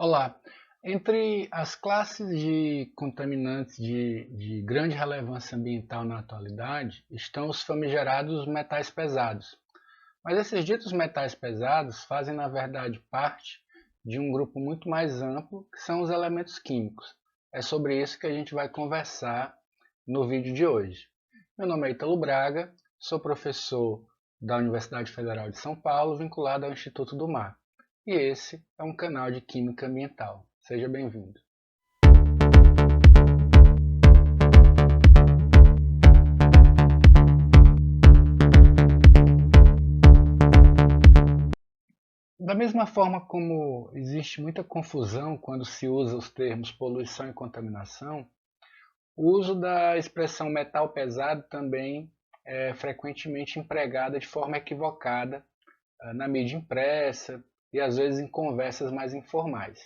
Olá, entre as classes de contaminantes de grande relevância ambiental na atualidade estão os famigerados metais pesados. Mas esses ditos metais pesados fazem, na verdade, parte de um grupo muito mais amplo, que são os elementos químicos. É sobre isso que a gente vai conversar no vídeo de hoje. Meu nome é Ítalo Braga, sou professor da Universidade Federal de São Paulo, vinculado ao Instituto do Mar. E esse é um canal de Química Ambiental. Seja bem-vindo. Da mesma forma como existe muita confusão quando se usa os termos poluição e contaminação, o uso da expressão metal pesado também é frequentemente empregada de forma equivocada na mídia impressa e às vezes em conversas mais informais.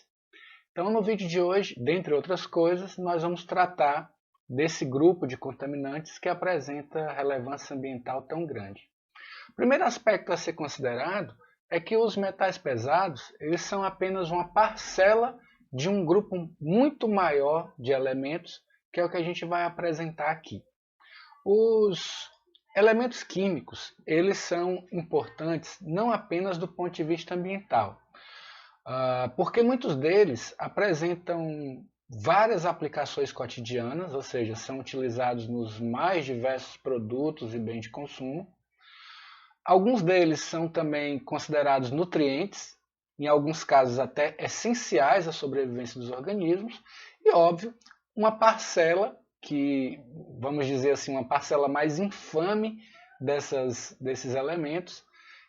Então, no vídeo de hoje, dentre outras coisas, nós vamos tratar desse grupo de contaminantes que apresenta relevância ambiental tão grande. O primeiro aspecto a ser considerado é que os metais pesados eles são apenas uma parcela de um grupo muito maior de elementos, que é o que a gente vai apresentar aqui. Os elementos químicos eles são importantes não apenas do ponto de vista ambiental, porque muitos deles apresentam várias aplicações cotidianas, ou seja, são utilizados nos mais diversos produtos e bens de consumo. Alguns deles são também considerados nutrientes, em alguns casos até essenciais à sobrevivência dos organismos, e óbvio, uma parcela que, vamos dizer assim, uma parcela mais infame desses elementos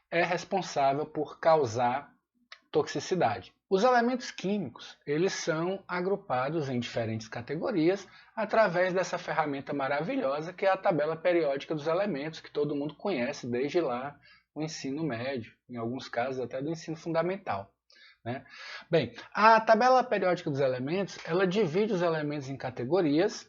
é responsável por causar toxicidade. Os elementos químicos eles são agrupados em diferentes categorias através dessa ferramenta maravilhosa que é a tabela periódica dos elementos, que todo mundo conhece desde lá o ensino médio, em alguns casos até do ensino fundamental. Né? Bem, a tabela periódica dos elementos ela divide os elementos em categorias,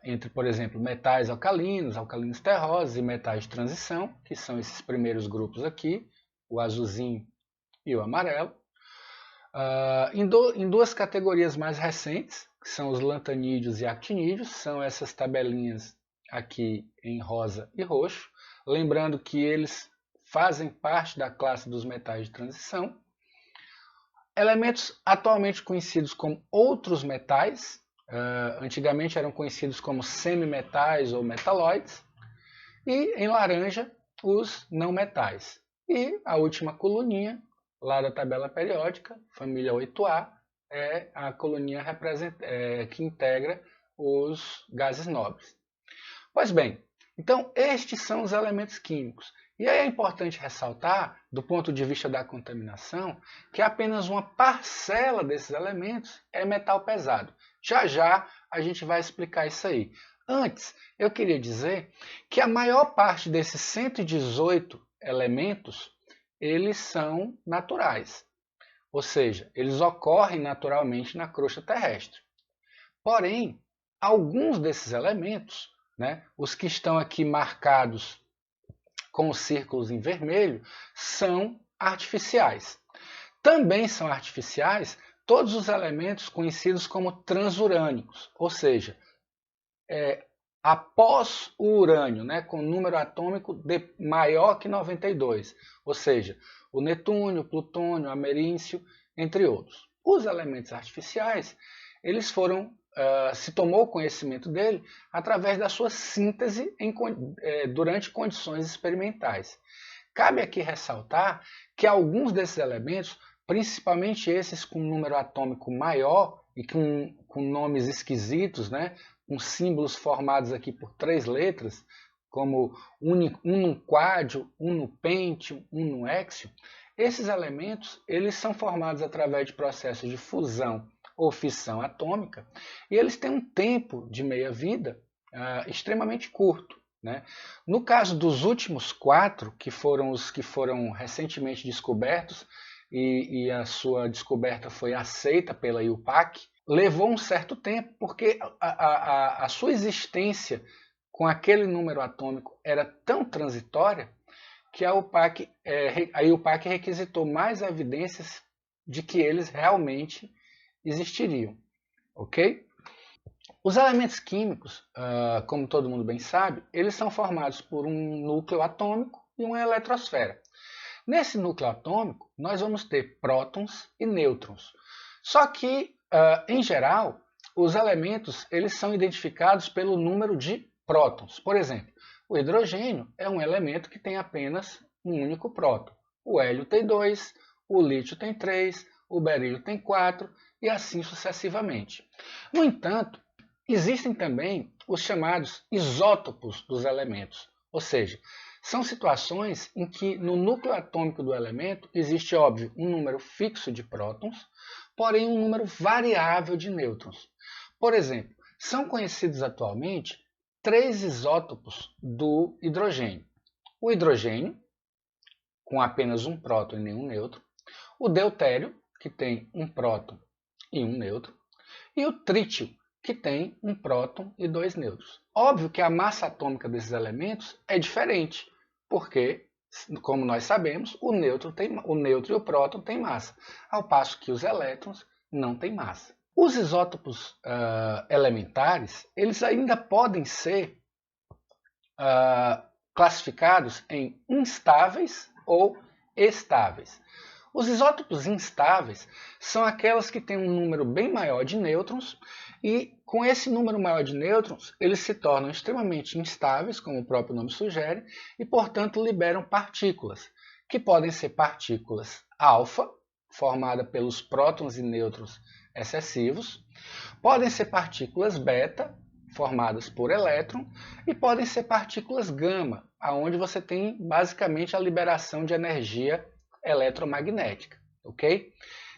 entre, por exemplo, metais alcalinos, alcalinos terrosos e metais de transição, que são esses primeiros grupos aqui, o azulzinho e o amarelo. Em duas categorias mais recentes, que são os lantanídeos e actinídeos, são essas tabelinhas aqui em rosa e roxo, lembrando que eles fazem parte da classe dos metais de transição. Elementos atualmente conhecidos como outros metais, antigamente eram conhecidos como semimetais ou metalóides, e em laranja os não metais. E a última coluninha lá da tabela periódica, família 8A, é a coluninha que integra os gases nobres. Pois bem, então estes são os elementos químicos. E aí é importante ressaltar, do ponto de vista da contaminação, que apenas uma parcela desses elementos é metal pesado. Já já a gente vai explicar isso aí. Antes, eu queria dizer que a maior parte desses 118 elementos eles são naturais, ou seja, eles ocorrem naturalmente na crosta terrestre. Porém, alguns desses elementos, né, os que estão aqui marcados com os círculos em vermelho, são artificiais. Também são artificiais todos os elementos conhecidos como transurânicos, ou seja, após o urânio, né, com número atômico maior que 92, ou seja, o netúnio, o plutônio, o amerincio, entre outros. Os elementos artificiais, eles foram, se tomou conhecimento dele através da sua síntese durante condições experimentais. Cabe aqui ressaltar que alguns desses elementos, principalmente esses com número atômico maior e com nomes esquisitos, né, com símbolos formados aqui por 3 letras, como ununquádio, unupêntio, unuéxio, esses elementos eles são formados através de processos de fusão ou fissão atômica e eles têm um tempo de meia-vida extremamente curto. Né? No caso dos últimos 4, que foram os que foram recentemente descobertos, e a sua descoberta foi aceita pela IUPAC, levou um certo tempo, porque a sua existência com aquele número atômico era tão transitória que a IUPAC requisitou mais evidências de que eles realmente existiriam, ok? Os elementos químicos, como todo mundo bem sabe, eles são formados por um núcleo atômico e uma eletrosfera. Nesse núcleo atômico, nós vamos ter prótons e nêutrons. Só que, em geral, os elementos eles são identificados pelo número de prótons. Por exemplo, o hidrogênio é um elemento que tem apenas um único próton. O hélio tem 2, o lítio tem 3, o berílio tem 4 e assim sucessivamente. No entanto, existem também os chamados isótopos dos elementos, ou seja, são situações em que no núcleo atômico do elemento existe, óbvio, um número fixo de prótons, porém um número variável de nêutrons. Por exemplo, são conhecidos atualmente 3 isótopos do hidrogênio. O hidrogênio, com apenas um próton e nenhum nêutron, o deutério, que tem um próton e um nêutron, e o trítio, que tem um próton e 2 nêutrons. Óbvio que a massa atômica desses elementos é diferente, porque, como nós sabemos, o nêutron e o próton têm massa, ao passo que os elétrons não têm massa. Os isótopos elementares, eles ainda podem ser classificados em instáveis ou estáveis. Os isótopos instáveis são aquelas que têm um número bem maior de nêutrons e, com esse número maior de nêutrons, eles se tornam extremamente instáveis, como o próprio nome sugere, e, portanto, liberam partículas, que podem ser partículas alfa, formada pelos prótons e nêutrons excessivos, podem ser partículas beta, formadas por elétron, e podem ser partículas gama, onde você tem basicamente a liberação de energia eletromagnética, ok?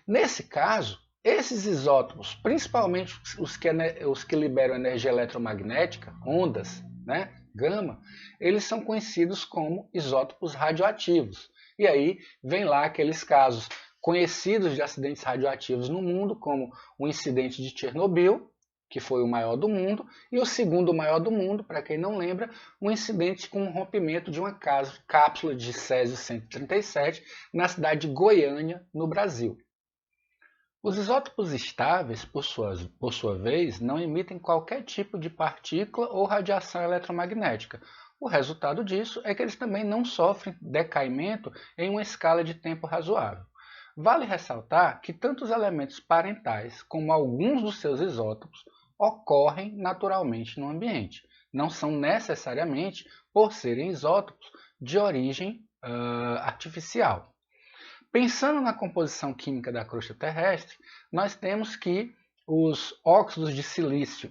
Nesse caso, esses isótopos, principalmente os que liberam energia eletromagnética, ondas, né, gama, eles são conhecidos como isótopos radioativos. E aí vem lá aqueles casos conhecidos de acidentes radioativos no mundo, como o incidente de Chernobyl, que foi o maior do mundo, e o segundo maior do mundo, para quem não lembra, um incidente com o rompimento de uma cápsula de Césio-137 na cidade de Goiânia, no Brasil. Os isótopos estáveis, por sua vez, não emitem qualquer tipo de partícula ou radiação eletromagnética. O resultado disso é que eles também não sofrem decaimento em uma escala de tempo razoável. Vale ressaltar que tanto os elementos parentais como alguns dos seus isótopos ocorrem naturalmente no ambiente. Não são necessariamente, por serem isótopos, de origem artificial. Pensando na composição química da crosta terrestre, nós temos que os óxidos de silício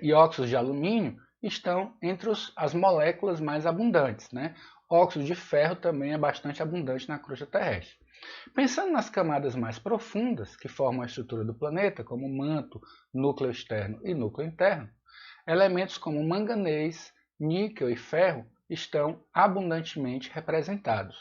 e óxidos de alumínio estão entre as moléculas mais abundantes, né? Óxido de ferro também é bastante abundante na crosta terrestre. Pensando nas camadas mais profundas, que formam a estrutura do planeta, como manto, núcleo externo e núcleo interno, elementos como manganês, níquel e ferro estão abundantemente representados.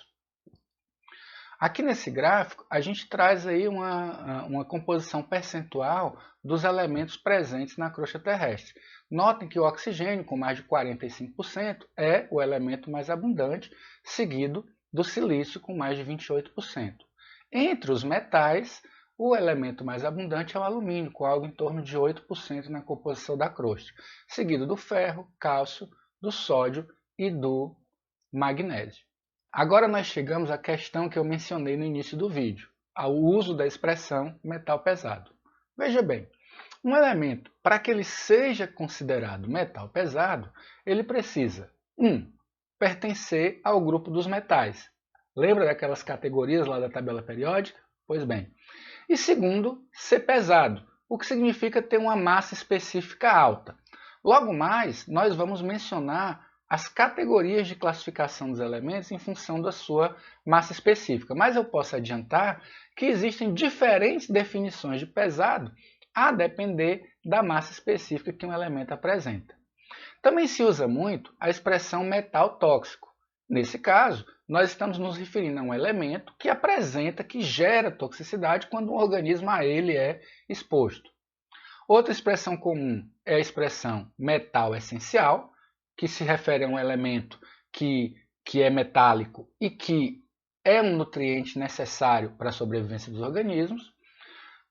Aqui nesse gráfico, a gente traz aí uma composição percentual dos elementos presentes na crosta terrestre. Notem que o oxigênio, com mais de 45%, é o elemento mais abundante, seguido do silício, com mais de 28%. Entre os metais, o elemento mais abundante é o alumínio, com algo em torno de 8% na composição da crosta, seguido do ferro, cálcio, do sódio e do magnésio. Agora nós chegamos à questão que eu mencionei no início do vídeo, ao uso da expressão metal pesado. Veja bem, um elemento, para que ele seja considerado metal pesado, ele precisa 1. Pertencer ao grupo dos metais. Lembra daquelas categorias lá da tabela periódica? Pois bem. E segundo, ser pesado, o que significa ter uma massa específica alta. Logo mais, nós vamos mencionar as categorias de classificação dos elementos em função da sua massa específica. Mas eu posso adiantar que existem diferentes definições de pesado a depender da massa específica que um elemento apresenta. Também se usa muito a expressão metal tóxico. Nesse caso, nós estamos nos referindo a um elemento que apresenta, que gera toxicidade quando um organismo a ele é exposto. Outra expressão comum é a expressão metal essencial, que se refere a um elemento que é metálico e que é um nutriente necessário para a sobrevivência dos organismos.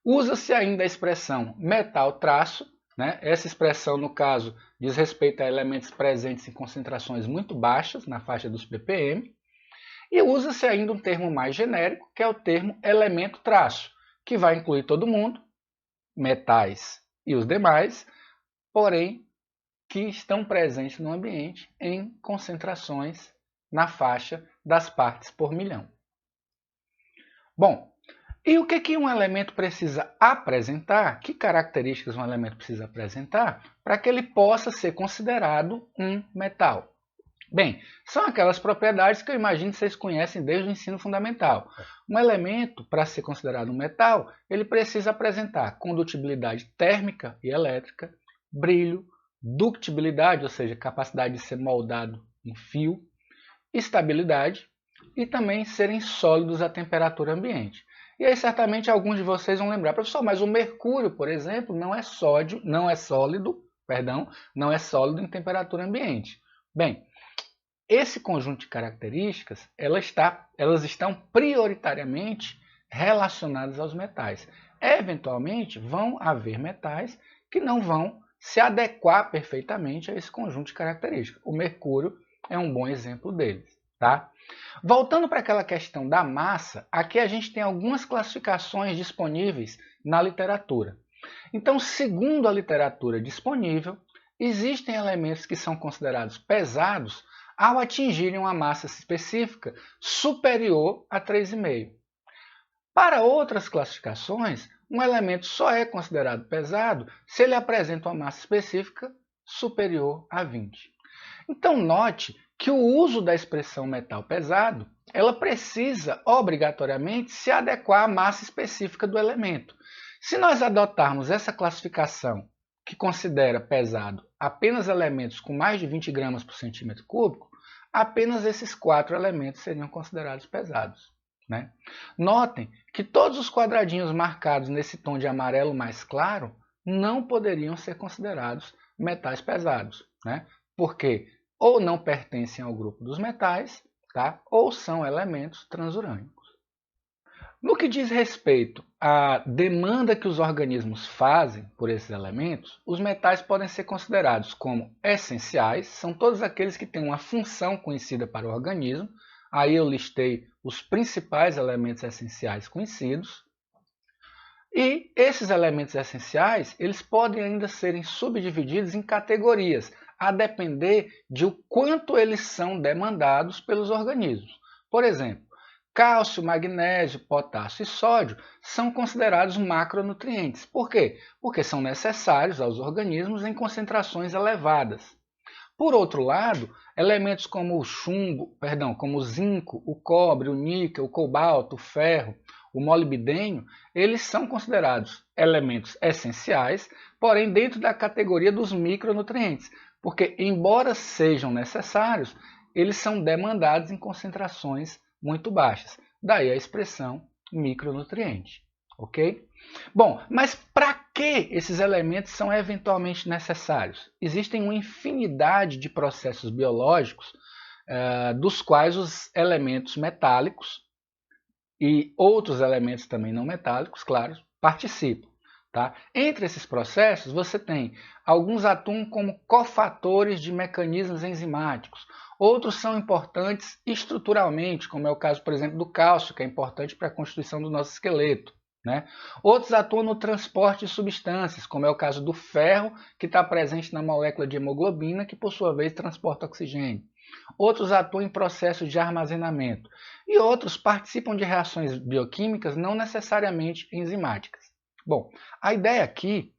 Usa-se ainda a expressão metal-traço, né? Essa expressão, no caso, diz respeito a elementos presentes em concentrações muito baixas, na faixa dos ppm. E usa-se ainda um termo mais genérico, que é o termo elemento-traço, que vai incluir todo mundo, metais e os demais, porém, que estão presentes no ambiente em concentrações na faixa das partes por milhão. Bom, e o que um elemento precisa apresentar? Que características um elemento precisa apresentar para que ele possa ser considerado um metal? Bem, são aquelas propriedades que eu imagino que vocês conhecem desde o ensino fundamental. Um elemento, para ser considerado um metal, ele precisa apresentar condutibilidade térmica e elétrica, brilho, ductibilidade, ou seja, capacidade de ser moldado em fio, estabilidade e também serem sólidos à temperatura ambiente. E aí certamente alguns de vocês vão lembrar, professor, mas o mercúrio, por exemplo, não é sólido em temperatura ambiente. Bem, esse conjunto de características, elas estão prioritariamente relacionadas aos metais. Eventualmente, vão haver metais que não vão se adequar perfeitamente a esse conjunto de características. O mercúrio é um bom exemplo deles. Tá? Voltando para aquela questão da massa, aqui a gente tem algumas classificações disponíveis na literatura. Então, segundo a literatura disponível, existem elementos que são considerados pesados ao atingirem uma massa específica superior a 3,5. Para outras classificações, um elemento só é considerado pesado se ele apresenta uma massa específica superior a 20. Então, note que o uso da expressão metal pesado, ela precisa obrigatoriamente se adequar à massa específica do elemento. Se nós adotarmos essa classificação que considera pesado apenas elementos com mais de 20 gramas por centímetro cúbico, apenas esses 4 elementos seriam considerados pesados. Né? Notem que todos os quadradinhos marcados nesse tom de amarelo mais claro não poderiam ser considerados metais pesados, né? Porque ou não pertencem ao grupo dos metais, tá? Ou são elementos transurânicos. No que diz respeito à demanda que os organismos fazem por esses elementos, os metais podem ser considerados como essenciais, são todos aqueles que têm uma função conhecida para o organismo. Aí eu listei os principais elementos essenciais conhecidos. E esses elementos essenciais, eles podem ainda serem subdivididos em categorias, a depender de o quanto eles são demandados pelos organismos. Por exemplo, cálcio, magnésio, potássio e sódio são considerados macronutrientes. Por quê? Porque são necessários aos organismos em concentrações elevadas. Por outro lado, elementos como como o zinco, o cobre, o níquel, o cobalto, o ferro, o molibdênio, eles são considerados elementos essenciais, porém dentro da categoria dos micronutrientes, porque embora sejam necessários, eles são demandados em concentrações muito baixas. Daí a expressão micronutriente, ok? Bom, mas para que esses elementos são eventualmente necessários? Existem uma infinidade de processos biológicos dos quais os elementos metálicos e outros elementos também não metálicos, claro, participam. Tá? Entre esses processos, você tem alguns atuam como cofatores de mecanismos enzimáticos. Outros são importantes estruturalmente, como é o caso, por exemplo, do cálcio, que é importante para a constituição do nosso esqueleto. Né? Outros atuam no transporte de substâncias, como é o caso do ferro, que está presente na molécula de hemoglobina, que por sua vez transporta oxigênio. Outros atuam em processos de armazenamento. E outros participam de reações bioquímicas não necessariamente enzimáticas. Bom, a ideia aqui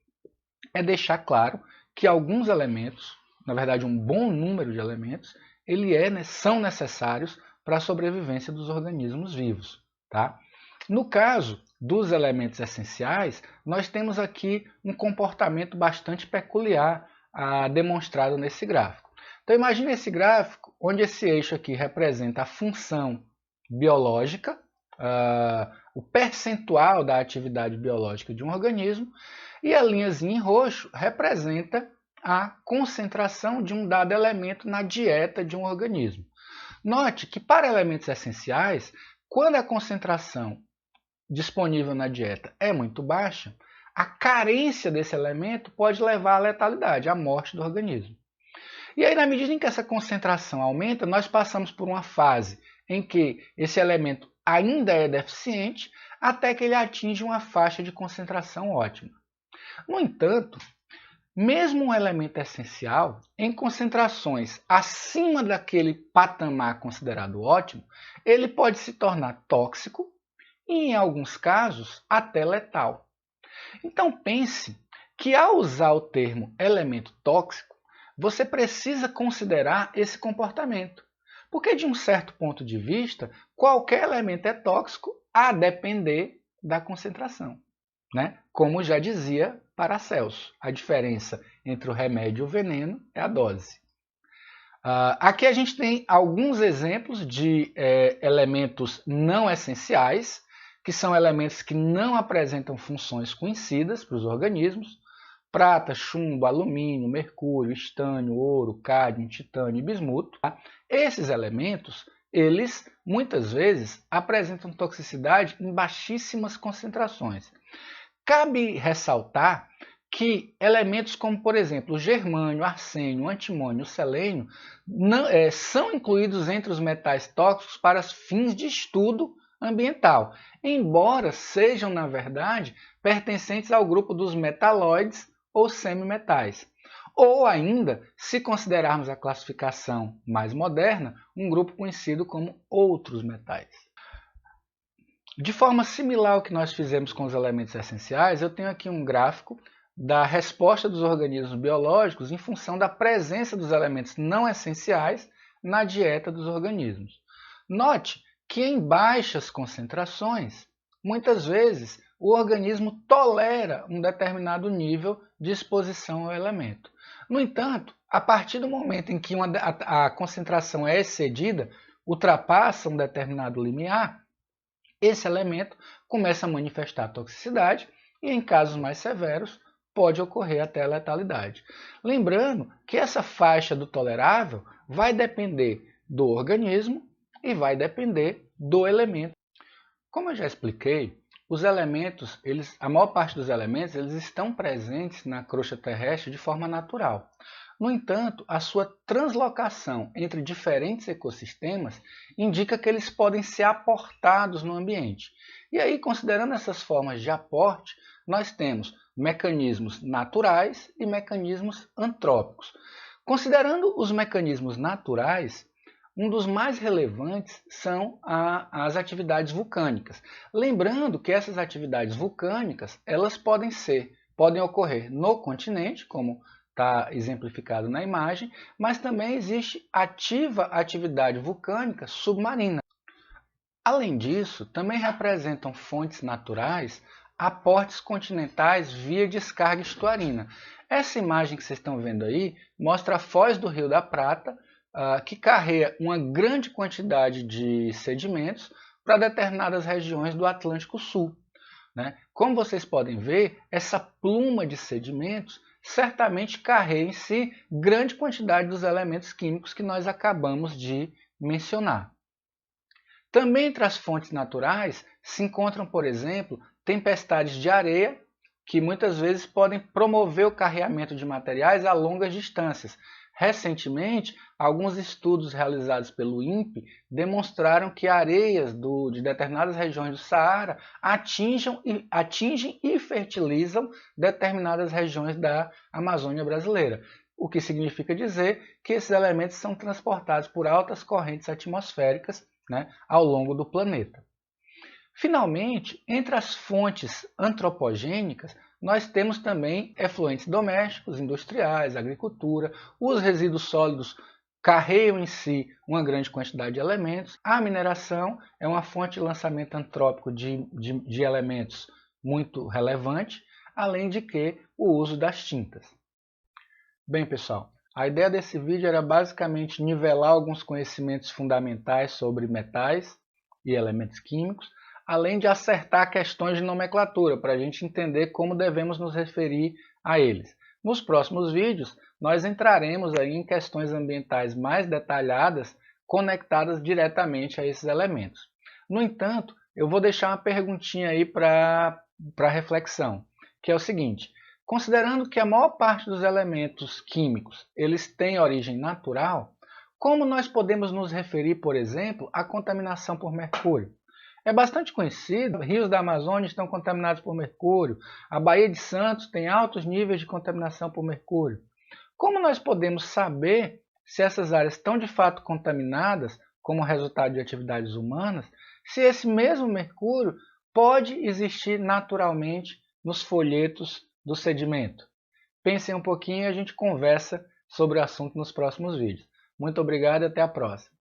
é deixar claro que alguns elementos, na verdade um bom número de elementos, são necessários para a sobrevivência dos organismos vivos. Tá? No caso dos elementos essenciais, nós temos aqui um comportamento bastante peculiar demonstrado nesse gráfico. Então imagine esse gráfico onde esse eixo aqui representa a função biológica, o percentual da atividade biológica de um organismo, e a linhazinha em roxo representa a concentração de um dado elemento na dieta de um organismo. Note que para elementos essenciais, Quando a concentração disponível na dieta é muito baixa, a carência desse elemento pode levar à letalidade, à morte do organismo. E aí, na medida em que essa concentração aumenta, nós passamos por uma fase em que esse elemento ainda é deficiente, até que ele atinge uma faixa de concentração ótima. No entanto, mesmo um elemento essencial, em concentrações acima daquele patamar considerado ótimo, ele pode se tornar tóxico e, em alguns casos, até letal. Então pense que ao usar o termo elemento tóxico, você precisa considerar esse comportamento. Porque, de um certo ponto de vista, qualquer elemento é tóxico a depender da concentração. Né? Como já dizia Paracelso, a diferença entre o remédio e o veneno é a dose. Aqui a gente tem alguns exemplos de elementos não essenciais, que são elementos que não apresentam funções conhecidas para os organismos: prata, chumbo, alumínio, mercúrio, estânio, ouro, cádmio, titânio e bismuto. Esses elementos, eles muitas vezes apresentam toxicidade em baixíssimas concentrações. Cabe ressaltar que elementos como, por exemplo, o germânio, arsênio, o antimônio e o selênio são incluídos entre os metais tóxicos para fins de estudo ambiental, embora sejam, na verdade, pertencentes ao grupo dos metalóides ou semimetais. Ou ainda, se considerarmos a classificação mais moderna, um grupo conhecido como outros metais. De forma similar ao que nós fizemos com os elementos essenciais, eu tenho aqui um gráfico da resposta dos organismos biológicos em função da presença dos elementos não essenciais na dieta dos organismos. Note que em baixas concentrações, muitas vezes, o organismo tolera um determinado nível de exposição ao elemento. No entanto, a partir do momento em que a concentração é excedida, ultrapassa um determinado limiar, esse elemento começa a manifestar toxicidade e, em casos mais severos, pode ocorrer até a letalidade. Lembrando que essa faixa do tolerável vai depender do organismo e vai depender do elemento. Como eu já expliquei, os elementos, a maior parte dos elementos, eles estão presentes na crosta terrestre de forma natural. No entanto, a sua translocação entre diferentes ecossistemas indica que eles podem ser aportados no ambiente. E aí, considerando essas formas de aporte, nós temos mecanismos naturais e mecanismos antrópicos. Considerando os mecanismos naturais, um dos mais relevantes são as atividades vulcânicas. Lembrando que essas atividades vulcânicas, elas podem ocorrer no continente, como está exemplificado na imagem, mas também existe ativa atividade vulcânica submarina. Além disso, também representam fontes naturais aportes continentais via descarga estuarina. Essa imagem que vocês estão vendo aí mostra a foz do Rio da Prata, que carrega uma grande quantidade de sedimentos para determinadas regiões do Atlântico Sul. Como vocês podem ver, essa pluma de sedimentos certamente carrega em si grande quantidade dos elementos químicos que nós acabamos de mencionar. Também entre as fontes naturais se encontram, por exemplo, tempestades de areia, que muitas vezes podem promover o carreamento de materiais a longas distâncias. Recentemente, alguns estudos realizados pelo INPE demonstraram que areias de determinadas regiões do Saara atingem e fertilizam determinadas regiões da Amazônia brasileira, o que significa dizer que esses elementos são transportados por altas correntes atmosféricas, ao longo do planeta. Finalmente, entre as fontes antropogênicas, nós temos também efluentes domésticos, industriais, agricultura. Os resíduos sólidos carregam em si uma grande quantidade de elementos. A mineração é uma fonte de lançamento antrópico de elementos muito relevante, além de que o uso das tintas. Bem, pessoal, a ideia desse vídeo era basicamente nivelar alguns conhecimentos fundamentais sobre metais e elementos químicos, além de acertar questões de nomenclatura, para a gente entender como devemos nos referir a eles. Nos próximos vídeos, nós entraremos aí em questões ambientais mais detalhadas, conectadas diretamente a esses elementos. No entanto, eu vou deixar uma perguntinha aí para reflexão, que é o seguinte: considerando que a maior parte dos elementos químicos eles têm origem natural, como nós podemos nos referir, por exemplo, à contaminação por mercúrio? É bastante conhecido, rios da Amazônia estão contaminados por mercúrio, a Baía de Santos tem altos níveis de contaminação por mercúrio. Como nós podemos saber se essas áreas estão de fato contaminadas como resultado de atividades humanas, se esse mesmo mercúrio pode existir naturalmente nos folhetos do sedimento? Pensem um pouquinho e a gente conversa sobre o assunto nos próximos vídeos. Muito obrigado e até a próxima.